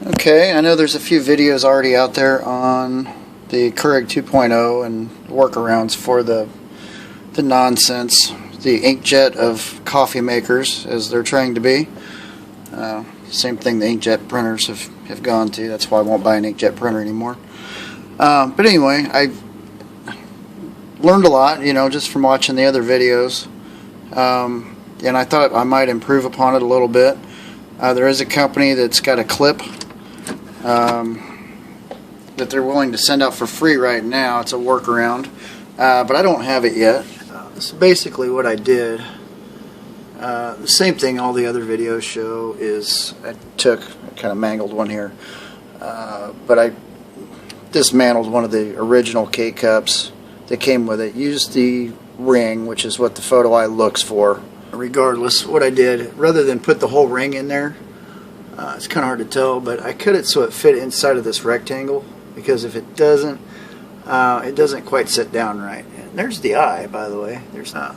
Okay, I know there's a few videos already out there on the Keurig 2.0 and workarounds for the nonsense, the inkjet of coffee makers, as they're trying to be. Same thing the inkjet printers have gone to. That's why I won't buy an inkjet printer anymore. But anyway, I learned a lot, just from watching the other videos. And I thought I might improve upon it a little bit. There is a company that's got a clip that they're willing to send out for free right now. It's a workaround, but I don't have it yet. So basically what I did, the same thing all the other videos show, is I kind of mangled one here, but I dismantled one of the original K-cups that came with it. Used the ring, which is what the photo eye looks for. Regardless, what I did, rather than put the whole ring in there, it's kind of hard to tell, but I cut it so it fit inside of this rectangle, because if it doesn't quite sit down right. And there's the eye, by the way.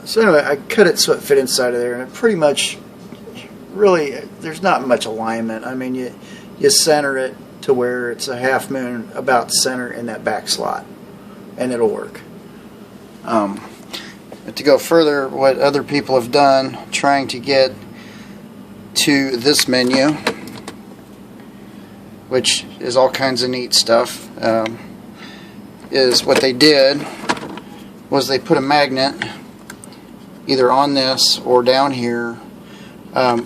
So anyway, I cut it so it fit inside of there, and it pretty much, really, there's not much alignment. I mean, you center it to where it's a half moon about center in that back slot, and it'll work. But to go further, what other people have done trying to get to this menu, which is all kinds of neat stuff, is what they did was they put a magnet either on this or down here,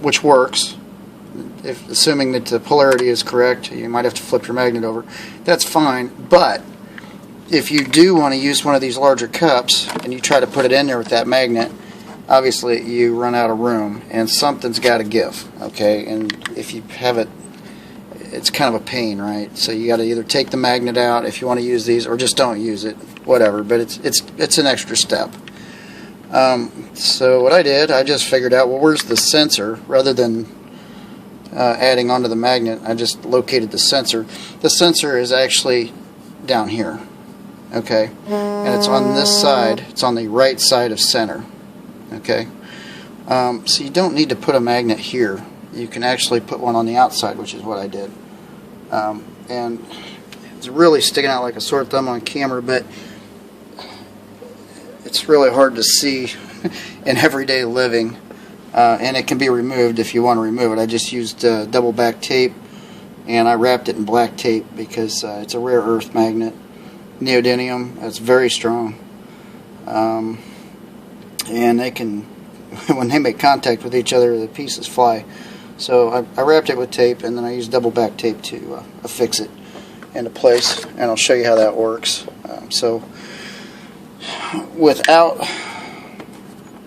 which works. Assuming that the polarity is correct, you might have to flip your magnet over. That's fine, but if you do want to use one of these larger cups and you try to put it in there with that magnet, obviously you run out of room and something's got to give, okay? And if you have it, it's kind of a pain, right? So you got to either take the magnet out if you want to use these, or just don't use it, whatever. But it's an extra step. So what I did, I just figured out, well, where's the sensor? Rather than adding onto the magnet, I just located the sensor. The sensor is actually down here. Okay, and it's on this side. It's on the right side of center. Okay, so you don't need to put a magnet here. You can actually put one on the outside, which is what I did. And it's really sticking out like a sore thumb on camera, but it's really hard to see in everyday living, and it can be removed if you want to remove it. I just used double back tape, and I wrapped it in black tape because it's a rare earth magnet. Neodymium, it's very strong, and they can, when they make contact with each other, the pieces fly. So I wrapped it with tape, and then I used double back tape to affix it into place, and I'll show you how that works. So without,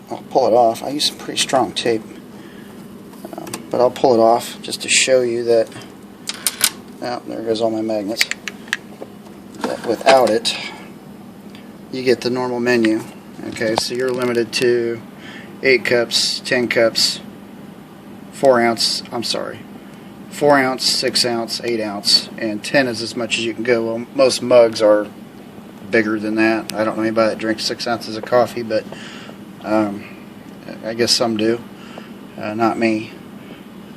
I'll pull it off. I use some pretty strong tape, but I'll pull it off just to show you that. Oh, there goes all my magnets. Without it, you get the normal menu. Okay, so you're limited to 8 cups, 10 cups, 4 ounce, 6 ounce, 8 ounce, and 10 is as much as you can go. Well, most mugs are bigger than that. I don't know anybody that drinks 6 ounces of coffee, but I guess some do. Not me.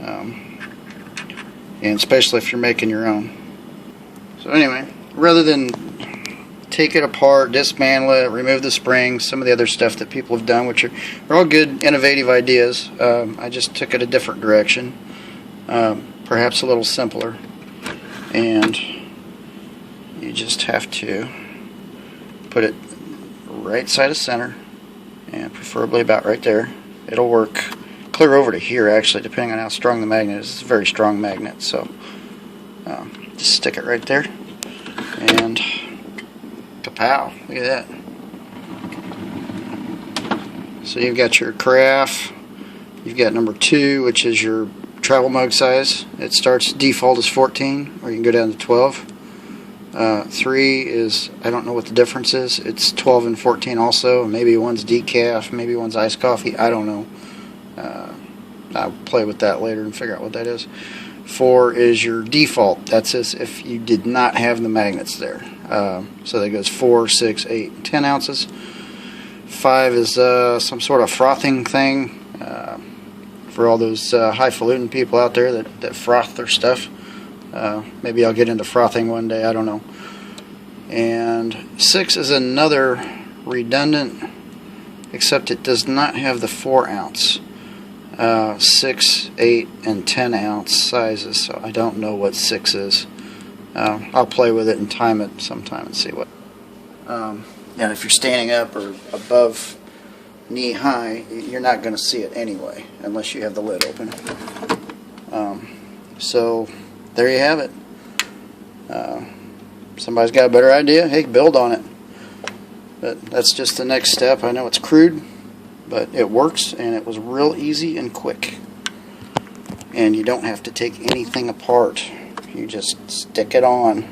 And especially if you're making your own. So anyway, rather than take it apart, dismantle it, remove the springs, some of the other stuff that people have done, which are all good, innovative ideas, I just took it a different direction, perhaps a little simpler. And you just have to put it right side of center, and preferably about right there. It'll work clear over to here, actually, depending on how strong the magnet is. It's a very strong magnet, so just stick it right there. And kapow, look at that. So you've got your carafe, you've got number 2, which is your travel mug size. It starts, default is 14, or you can go down to 12. 3 is, I don't know what the difference is. It's 12 and 14 also. Maybe one's decaf, maybe one's iced coffee, I don't know. I'll play with that later and figure out what that is. 4 is your default. That's as if you did not have the magnets there. So that goes 4, 6, 8, and 10 ounces. 5 is some sort of frothing thing for all those highfalutin people out there that froth their stuff. Maybe I'll get into frothing one day, I don't know. And 6 is another redundant, except it does not have the 4 ounce. 6, 8, and 10 ounce sizes, so I don't know what 6 is. I'll play with it and time it sometime and see what. And if you're standing up or above knee high, you're not going to see it anyway, unless you have the lid open. So there you have it. Somebody's got a better idea, hey, build on it. But that's just the next step. I know it's crude, but it works, and it was real easy and quick. And you don't have to take anything apart. You just stick it on.